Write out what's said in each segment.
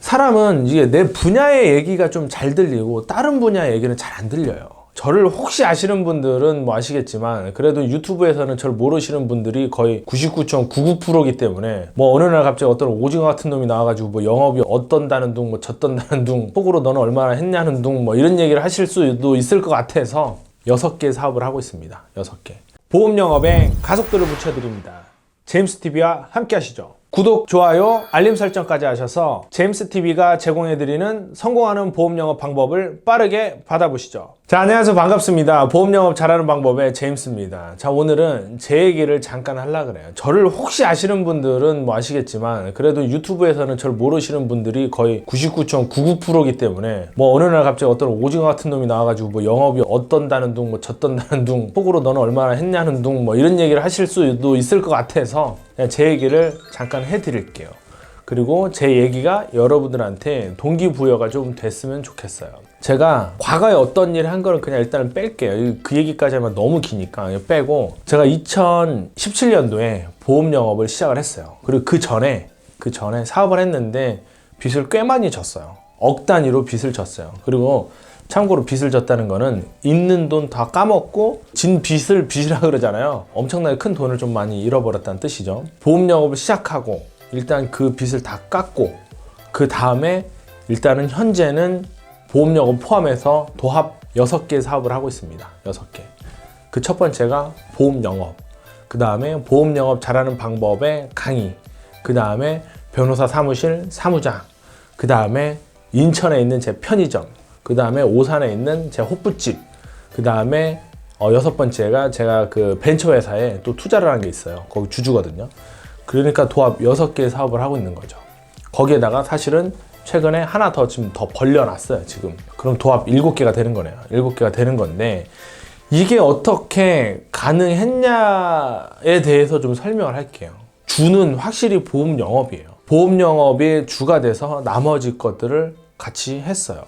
사람은 이게 내 분야의 얘기가 좀 잘 들리고 다른 분야의 얘기는 잘 안 들려요. 저를 혹시 아시는 분들은 뭐 아시겠지만 그래도 유튜브에서는 저를 모르시는 분들이 거의 99.99%이기 때문에 뭐 어느 날 갑자기 어떤 오징어 같은 놈이 나와가지고 뭐 영업이 어떤다는 둥 뭐 졌던다는 둥 속으로 너는 얼마나 했냐는 둥 뭐 이런 얘기를 하실 수도 있을 것 같아서 6개 사업을 하고 있습니다. 6개. 보험 영업에 가속도를 붙여드립니다. 제임스TV와 함께 하시죠. 구독, 좋아요, 알림 설정까지 하셔서 제임스TV가 제공해드리는 성공하는 보험 영업 방법을 빠르게 받아보시죠. 자, 안녕하세요. 반갑습니다. 보험 영업 잘하는 방법의 제임스입니다. 자, 오늘은 제 얘기를 잠깐 하려고 그래요. 저를 혹시 아시는 분들은 뭐 아시겠지만 그래도 유튜브에서는 저를 모르시는 분들이 거의 99.99%이기 때문에 뭐 어느 날 갑자기 어떤 오징어 같은 놈이 나와가지고 뭐 영업이 어떤다는 둥 뭐 졌던다는 둥 속으로 너는 얼마나 했냐는 둥 뭐 이런 얘기를 하실 수도 있을 것 같아서 그냥 제 얘기를 잠깐 해드릴게요. 그리고 제 얘기가 여러분들한테 동기부여가 좀 됐으면 좋겠어요. 제가 과거에 어떤 일을 한 거는 그냥 일단은 뺄게요. 그 얘기까지 하면 너무 기니까 빼고, 제가 2017년도에 보험 영업을 시작을 했어요. 그리고 그 전에 사업을 했는데 빚을 꽤 많이 졌어요. 억 단위로 빚을 졌어요. 그리고 참고로 빚을 졌다는 거는 있는 돈 다 까먹고 진 빚을 빚이라 그러잖아요. 엄청나게 큰 돈을 좀 많이 잃어버렸다는 뜻이죠. 보험 영업을 시작하고 일단 그 빚을 다 깎고 그 다음에 일단은 현재는 보험 영업 포함해서 도합 6개 사업을 하고 있습니다. 6개. 그 첫 번째가 보험 영업, 그 다음에 보험 영업 잘하는 방법의 강의, 그 다음에 변호사 사무실 사무장, 그 다음에 인천에 있는 제 편의점, 그 다음에 오산에 있는 제 호프집, 그 다음에 6번째가 제가 그 벤처회사에 또 투자를 한 게 있어요. 거기 주주거든요. 그러니까 도합 6개의 사업을 하고 있는 거죠. 거기에다가 사실은 최근에 하나 더 지금 더 벌려놨어요, 지금. 그럼 도합 7개가 되는 거네요. 7개가 되는 건데, 이게 어떻게 가능했냐에 대해서 좀 설명을 할게요. 주는 확실히 보험 영업이에요. 보험 영업이 주가 돼서 나머지 것들을 같이 했어요.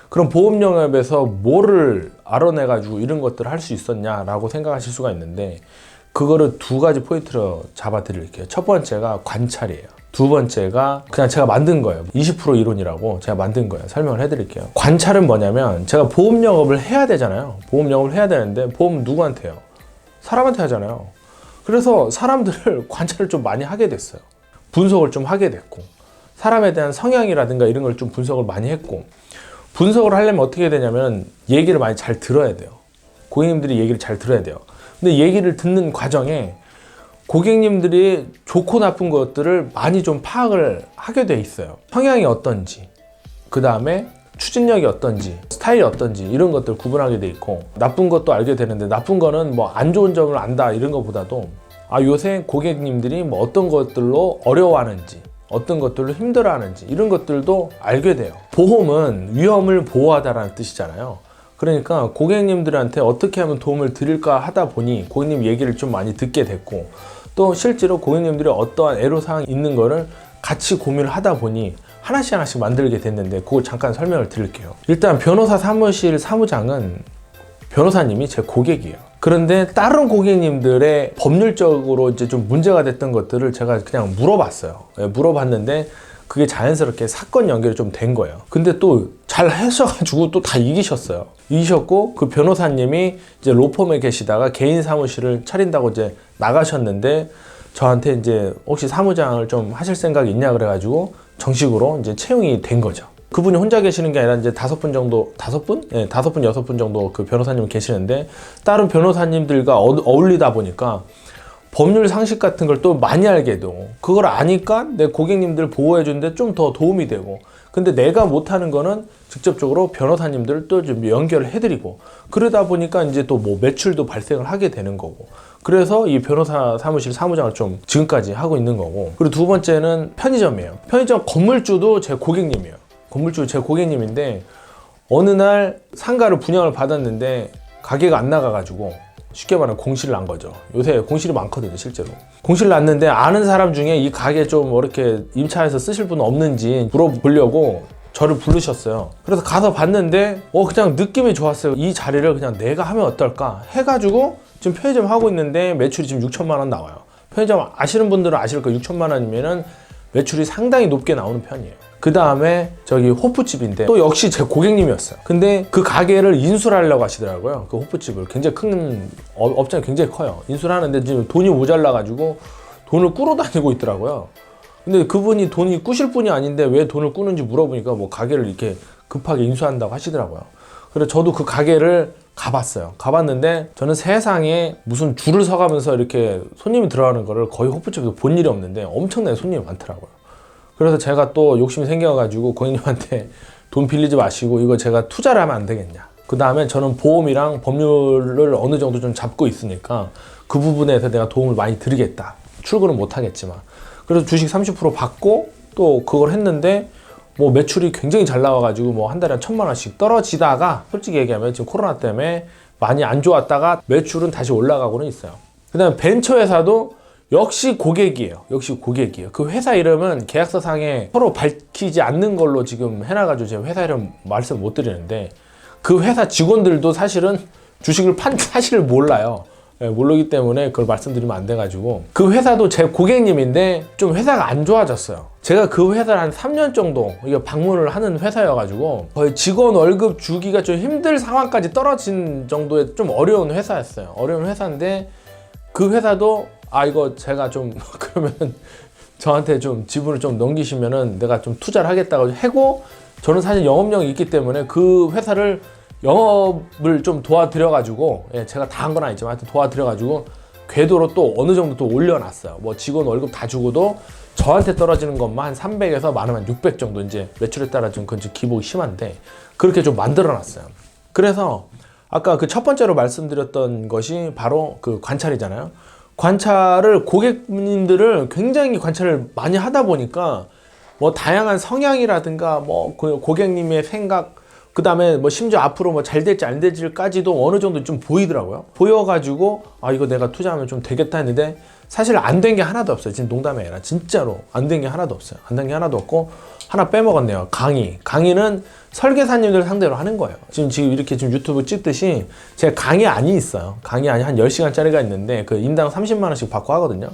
그럼 보험 영업에서 뭐를 알아내가지고 이런 것들을 할 수 있었냐라고 생각하실 수가 있는데, 그거를 2가지 포인트로 잡아 드릴게요. 첫 번째가 관찰이에요. 두 번째가 그냥 제가 만든 거예요. 20% 이론이라고 제가 만든 거예요. 설명을 해드릴게요. 관찰은 뭐냐면, 제가 보험 영업을 해야 되잖아요. 보험 영업을 해야 되는데 보험 누구한테 해요? 사람한테 하잖아요. 그래서 사람들을 관찰을 좀 많이 하게 됐어요. 분석을 좀 하게 됐고, 사람에 대한 성향이라든가 이런 걸 좀 분석을 많이 했고, 분석을 하려면 어떻게 되냐면 얘기를 많이 잘 들어야 돼요. 고객님들이 얘기를 잘 들어야 돼요. 근데 얘기를 듣는 과정에 고객님들이 좋고 나쁜 것들을 많이 좀 파악을 하게 돼 있어요. 성향이 어떤지, 그 다음에 추진력이 어떤지, 스타일이 어떤지 이런 것들 구분하게 돼 있고, 나쁜 것도 알게 되는데, 나쁜 거는 뭐 안 좋은 점을 안다 이런 것보다도 요새 고객님들이 뭐 어떤 것들로 어려워하는지, 어떤 것들로 힘들어하는지 이런 것들도 알게 돼요. 보험은 위험을 보호하다라는 뜻이잖아요. 그러니까 고객님들한테 어떻게 하면 도움을 드릴까 하다 보니 고객님 얘기를 좀 많이 듣게 됐고, 또 실제로 고객님들이 어떠한 애로사항이 있는 거를 같이 고민을 하다 보니 하나씩 만들게 됐는데, 그걸 잠깐 설명을 드릴게요. 일단 변호사 사무실 사무장은 변호사님이 제 고객이에요. 그런데 다른 고객님들의 법률적으로 이제 좀 문제가 됐던 것들을 제가 그냥 물어봤어요. 물어봤는데 그게 자연스럽게 사건 연결이 좀 된 거예요. 근데 또 잘 하셔가지고 또 다 이기셨어요. 이기셨고, 그 변호사님이 이제 로펌에 계시다가 개인 사무실을 차린다고 이제 나가셨는데, 저한테 이제 혹시 사무장을 좀 하실 생각이 있냐 그래가지고 정식으로 이제 채용이 된 거죠. 그분이 혼자 계시는 게 아니라 이제 5분 정도, 5분? 네, 5분, 6분 정도 그 변호사님이 계시는데, 다른 변호사님들과 어울리다 보니까 법률 상식 같은 걸 또 많이 알게 되고, 그걸 아니까 내 고객님들 보호해 주는데 좀 더 도움이 되고, 근데 내가 못하는 거는 직접적으로 변호사님들을 또 좀 연결을 해드리고, 그러다 보니까 이제 또 뭐 매출도 발생을 하게 되는 거고, 그래서 이 변호사 사무실 사무장을 좀 지금까지 하고 있는 거고. 그리고 두 번째는 편의점이에요. 편의점 건물주도 제 고객님이에요. 건물주 제 고객님인데, 어느 날 상가를 분양을 받았는데 가게가 안 나가가지고 쉽게 말하면 공실을 난 거죠. 요새 공실이 많거든요, 실제로. 공실을 났는데 아는 사람 중에 이 가게 좀 이렇게 임차해서 쓰실 분 없는지 물어보려고 저를 부르셨어요. 그래서 가서 봤는데 그냥 느낌이 좋았어요. 이 자리를 그냥 내가 하면 어떨까 해가지고 지금 편의점 하고 있는데 매출이 지금 6천만 원 나와요. 편의점 아시는 분들은 아실 거예요. 6천만 원이면은 매출이 상당히 높게 나오는 편이에요. 그 다음에 저기 호프집인데 또 역시 제 고객님이었어요. 근데 그 가게를 인수를 하려고 하시더라고요. 그 호프집을. 굉장히 큰 업장이 굉장히 커요. 인수를 하는데 지금 돈이 모자라가지고 돈을 꾸러 다니고 있더라고요. 근데 그분이 돈이 꾸실 분이 아닌데 왜 돈을 꾸는지 물어보니까 뭐 가게를 이렇게 급하게 인수한다고 하시더라고요. 그래서 저도 그 가게를 가봤어요. 가봤는데 저는 세상에 무슨 줄을 서가면서 이렇게 손님이 들어가는 거를 거의 호프집에서 본 일이 없는데 엄청나게 손님이 많더라고요. 그래서 제가 또 욕심이 생겨가지고 고객님한테 돈 빌리지 마시고 이거 제가 투자를 하면 안 되겠냐. 그 다음에 저는 보험이랑 법률을 어느 정도 좀 잡고 있으니까 그 부분에서 내가 도움을 많이 드리겠다. 출근은 못 하겠지만. 그래서 주식 30% 받고 또 그걸 했는데 뭐 매출이 굉장히 잘 나와가지고 뭐 한 달에 한 1,000만 원씩 떨어지다가 솔직히 얘기하면 지금 코로나 때문에 많이 안 좋았다가 매출은 다시 올라가고는 있어요. 그 다음에 벤처회사도 역시 고객이에요. 역시 고객이에요. 그 회사 이름은 계약서상에 서로 밝히지 않는 걸로 지금 해놔가지고 제가 회사 이름 말씀 못 드리는데 그 회사 직원들도 사실은 주식을 판 사실을 몰라요. 모르기 때문에 그걸 말씀드리면 안 돼가지고 그 회사도 제 고객님인데 좀 회사가 안 좋아졌어요. 제가 그 회사를 한 3년 정도 이거 방문을 하는 회사여가지고 거의 직원 월급 주기가 좀 힘들 상황까지 떨어진 정도의 좀 어려운 회사였어요. 어려운 회사인데 그 회사도 이거 제가 좀 그러면 저한테 좀 지분을 좀 넘기시면은 내가 좀 투자를 하겠다고 하고 저는 사실 영업력이 있기 때문에 그 회사를 영업을 좀 도와드려가지고 제가 다 한 건 아니지만 하여튼 도와드려가지고 궤도로 또 어느 정도 또 올려놨어요. 뭐 직원 월급 다 주고도 저한테 떨어지는 것만 한 300에서 많으면 600 정도 이제 매출에 따라 좀 그건 좀 기복이 심한데 그렇게 좀 만들어놨어요. 그래서 아까 그 첫 번째로 말씀드렸던 것이 바로 그 관찰이잖아요. 관찰을 고객님들을 굉장히 관찰을 많이 하다 보니까 뭐 다양한 성향이라든가 뭐 그 고객님의 생각 그 다음에 뭐 심지어 앞으로 뭐 잘 될지 안 될지까지도 어느 정도 좀 보이더라고요. 보여가지고 이거 내가 투자하면 좀 되겠다 했는데 사실 안 된 게 하나도 없어요. 지금 농담이 아니라 진짜로 안 된 게 하나도 없어요. 안 된 게 하나도 없고 하나 빼먹었네요. 강의는 설계사님들 상대로 하는 거예요. 지금 이렇게 지금 유튜브 찍듯이 제가 강의 있어요. 강의 한 10시간짜리가 있는데 그 인당 30만 원씩 받고 하거든요.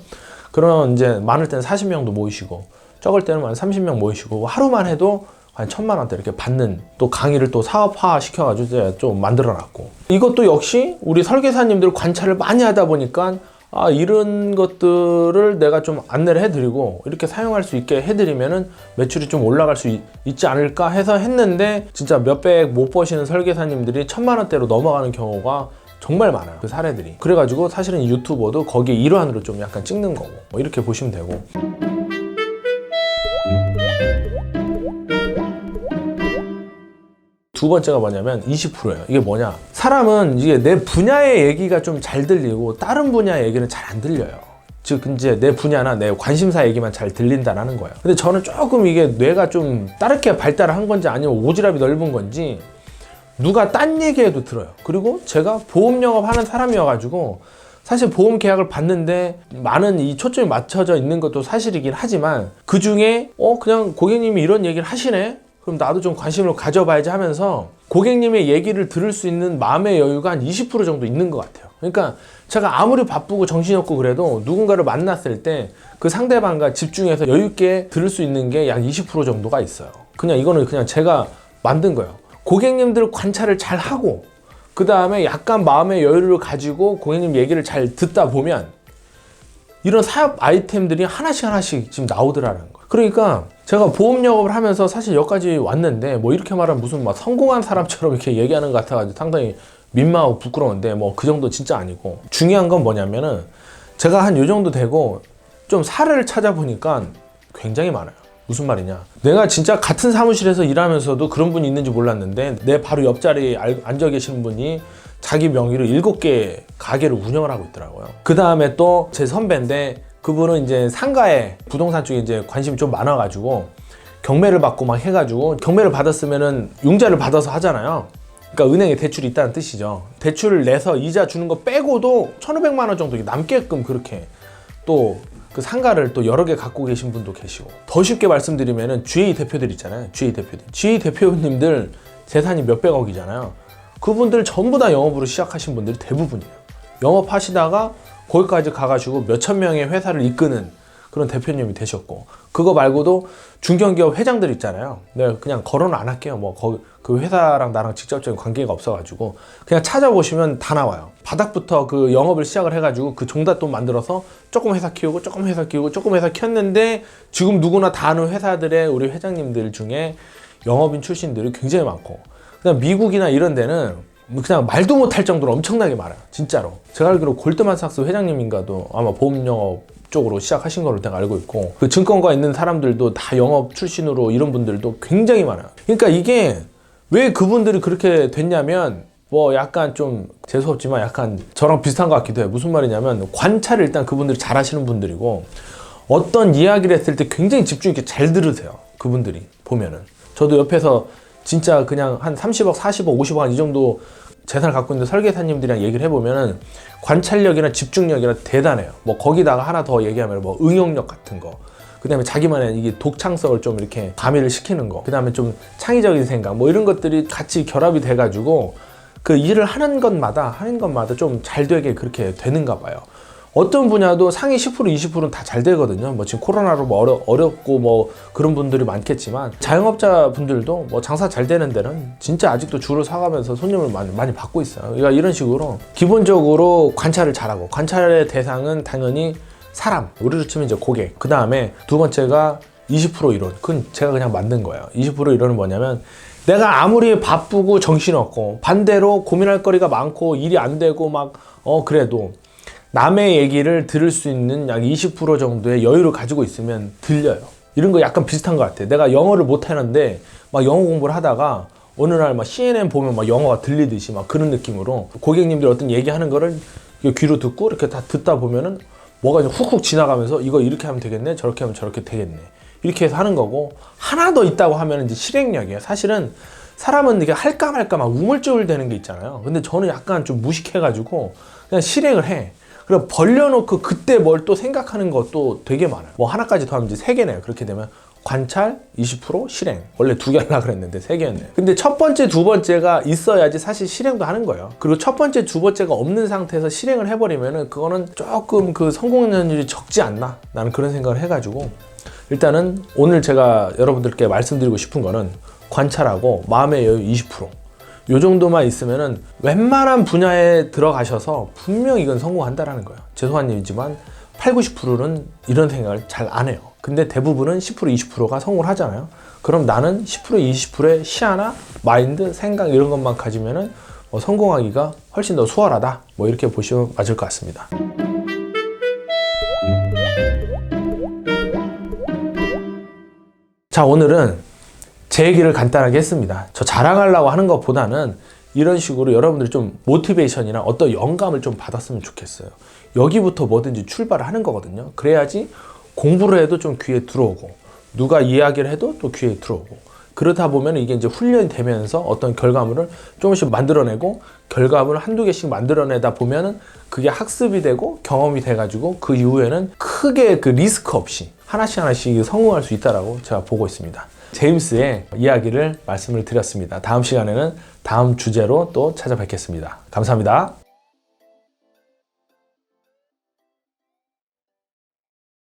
그러면 이제 많을 때는 40명도 모이시고 적을 때는 한 30명 모이시고 하루만 해도 한 1,000만 원대 이렇게 받는 또 강의를 또 사업화 시켜가지고 제가 좀 만들어놨고 이것도 역시 우리 설계사님들 관찰을 많이 하다 보니까 이런 것들을 내가 좀 안내를 해드리고 이렇게 사용할 수 있게 해드리면은 매출이 좀 올라갈 수 있지 않을까 해서 했는데 진짜 몇백 못 버시는 설계사님들이 1,000만 원대로 넘어가는 경우가 정말 많아요. 그 사례들이. 그래가지고 사실은 이 유튜버도 거기에 일환으로 좀 약간 찍는 거고 뭐 이렇게 보시면 되고. 두 번째가 뭐냐면 20%예요. 이게 뭐냐? 사람은 이게 내 분야의 얘기가 좀 잘 들리고 다른 분야의 얘기는 잘 안 들려요. 즉 이제 내 분야나 내 관심사 얘기만 잘 들린다라는 거예요. 근데 저는 조금 이게 뇌가 좀 다르게 발달을 한 건지 아니면 오지랖이 넓은 건지 누가 딴 얘기해도 들어요. 그리고 제가 보험 영업하는 사람이어가지고 사실 보험 계약을 받는데 많은 이 초점이 맞춰져 있는 것도 사실이긴 하지만 그 중에 그냥 고객님이 이런 얘기를 하시네? 그럼 나도 좀 관심을 가져봐야지 하면서 고객님의 얘기를 들을 수 있는 마음의 여유가 한 20% 정도 있는 것 같아요. 그러니까 제가 아무리 바쁘고 정신이 없고 그래도 누군가를 만났을 때 그 상대방과 집중해서 여유 있게 들을 수 있는 게 약 20% 정도가 있어요. 그냥 이거는 그냥 제가 만든 거예요. 고객님들 관찰을 잘 하고 그 다음에 약간 마음의 여유를 가지고 고객님 얘기를 잘 듣다 보면 이런 사업 아이템들이 하나씩 지금 나오더라는 거예요. 그러니까 제가 보험 영업을 하면서 사실 여기까지 왔는데 뭐 이렇게 말하면 무슨 막 성공한 사람처럼 이렇게 얘기하는 것 같아가지고 상당히 민망하고 부끄러운데 뭐 그 정도 진짜 아니고 중요한 건 뭐냐면은 제가 한 요 정도 되고 좀 사례를 찾아보니까 굉장히 많아요. 무슨 말이냐? 내가 진짜 같은 사무실에서 일하면서도 그런 분이 있는지 몰랐는데 내 바로 옆자리에 앉아 계신 분이 자기 명의로 7개 가게를 운영을 하고 있더라고요. 그 다음에 또 제 선배인데 그분은 이제 상가에 부동산 쪽에 이제 관심이 좀 많아가지고 경매를 받고 막 해가지고 경매를 받았으면은 융자를 받아서 하잖아요. 그러니까 은행에 대출이 있다는 뜻이죠. 대출을 내서 이자 주는 거 빼고도 1,500만 원 정도 남게끔 그렇게 또 그 상가를 또 여러 개 갖고 계신 분도 계시고 더 쉽게 말씀드리면은 GA 대표들 있잖아요. GA 대표님들 재산이 몇백억이잖아요. 그분들 전부 다 영업으로 시작하신 분들이 대부분이에요. 영업하시다가 거기까지 가가지고 몇천 명의 회사를 이끄는 그런 대표님이 되셨고 그거 말고도 중견기업 회장들 있잖아요. 내가 그냥 거론을 안 할게요. 뭐 그 회사랑 나랑 직접적인 관계가 없어가지고 그냥 찾아보시면 다 나와요. 바닥부터 그 영업을 시작을 해가지고 그 종잣돈 만들어서 조금 회사 키우고 조금 회사 키우고 조금 회사 키웠는데 지금 누구나 다 아는 회사들의 우리 회장님들 중에 영업인 출신들이 굉장히 많고, 그냥 미국이나 이런 데는 그냥 말도 못할 정도로 엄청나게 많아요. 진짜로. 제가 알기로 골드만삭스 회장님인가도 아마 보험영업 쪽으로 시작하신 걸로 내가 알고 있고, 그 증권가에 있는 사람들도 다 영업 출신으로 이런 분들도 굉장히 많아요. 그러니까 이게 왜 그분들이 그렇게 됐냐면, 뭐 약간 좀 재수없지만 약간 저랑 비슷한 것 같기도 해요. 무슨 말이냐면 관찰을 일단 그분들이 잘 하시는 분들이고, 어떤 이야기를 했을 때 굉장히 집중 있게 잘 들으세요. 그분들이 보면은. 저도 옆에서 진짜 그냥 한 30억, 40억, 50억 한 이 정도 재산을 갖고 있는 설계사님들이랑 얘기를 해보면은 관찰력이나 집중력이나 대단해요. 뭐 거기다가 하나 더 얘기하면 뭐 응용력 같은 거, 그 다음에 자기만의 이게 독창성을 좀 이렇게 가미를 시키는 거, 그 다음에 좀 창의적인 생각, 뭐 이런 것들이 같이 결합이 돼가지고 그 일을 하는 것마다 좀 잘 되게 그렇게 되는가 봐요. 어떤 분야도 상위 10%, 20%는 다 잘 되거든요. 뭐 지금 코로나로 뭐 어렵고 뭐 그런 분들이 많겠지만, 자영업자 분들도 뭐 장사 잘 되는 데는 진짜 아직도 줄을 서가면서 손님을 많이 받고 있어요. 그러니까 이런 식으로 기본적으로 관찰을 잘하고, 관찰의 대상은 당연히 사람, 우리로 치면 이제 고객, 그 다음에 두 번째가 20% 이론. 그건 제가 그냥 만든 거예요. 20% 이론은 뭐냐면, 내가 아무리 바쁘고 정신없고 반대로 고민할 거리가 많고 일이 안 되고 막 그래도 남의 얘기를 들을 수 있는 약 20% 정도의 여유를 가지고 있으면 들려요. 이런 거 약간 비슷한 것 같아요. 내가 영어를 못 하는데 막 영어 공부를 하다가 어느 날 막 CNN 보면 막 영어가 들리듯이 막 그런 느낌으로 고객님들 어떤 얘기하는 거를 귀로 듣고 이렇게 다 듣다 보면은 뭐가 이제 훅훅 지나가면서 이거 이렇게 하면 되겠네, 저렇게 하면 저렇게 되겠네, 이렇게 해서 하는 거고, 하나 더 있다고 하면 이제 실행력이에요. 사실은 사람은 이게 할까 말까 막 우물쭈물 되는 게 있잖아요. 근데 저는 약간 좀 무식해가지고 그냥 실행을 해. 그럼 벌려놓고 그때 뭘 또 생각하는 것도 되게 많아요. 뭐 하나까지 더하면 이제 3개네요. 그렇게 되면 관찰, 20%, 실행. 원래 2개 하려고 그랬는데 3개였네요. 근데 첫 번째, 두 번째가 있어야지 사실 실행도 하는 거예요. 그리고 첫 번째, 두 번째가 없는 상태에서 실행을 해버리면은 그거는 조금 그 성공률이 적지 않나? 나는 그런 생각을 해가지고, 일단은 오늘 제가 여러분들께 말씀드리고 싶은 거는 관찰하고 마음의 여유 20%. 요 정도만 있으면은 웬만한 분야에 들어가셔서 분명 이건 성공한다라는 거예요. 죄송한 얘기지만 8, 90%는 이런 생각을 잘 안 해요. 근데 대부분은 10%, 20%가 성공을 하잖아요. 그럼 나는 10%, 20%의 시야나 마인드, 생각 이런 것만 가지면은 성공하기가 훨씬 더 수월하다. 뭐 이렇게 보시면 맞을 것 같습니다. 자, 오늘은 제 얘기를 간단하게 했습니다. 저 자랑하려고 하는 것보다는 이런 식으로 여러분들이 좀 모티베이션이나 어떤 영감을 좀 받았으면 좋겠어요. 여기부터 뭐든지 출발을 하는 거거든요. 그래야지 공부를 해도 좀 귀에 들어오고, 누가 이야기를 해도 또 귀에 들어오고, 그러다 보면 이게 이제 훈련이 되면서 어떤 결과물을 조금씩 만들어내고, 결과물을 한두 개씩 만들어내다 보면은 그게 학습이 되고 경험이 돼가지고 그 이후에는 크게 그 리스크 없이 하나씩 성공할 수 있다라고 제가 보고 있습니다. 제임스의 이야기를 말씀을 드렸습니다. 다음 시간에는 다음 주제로 또 찾아뵙겠습니다. 감사합니다.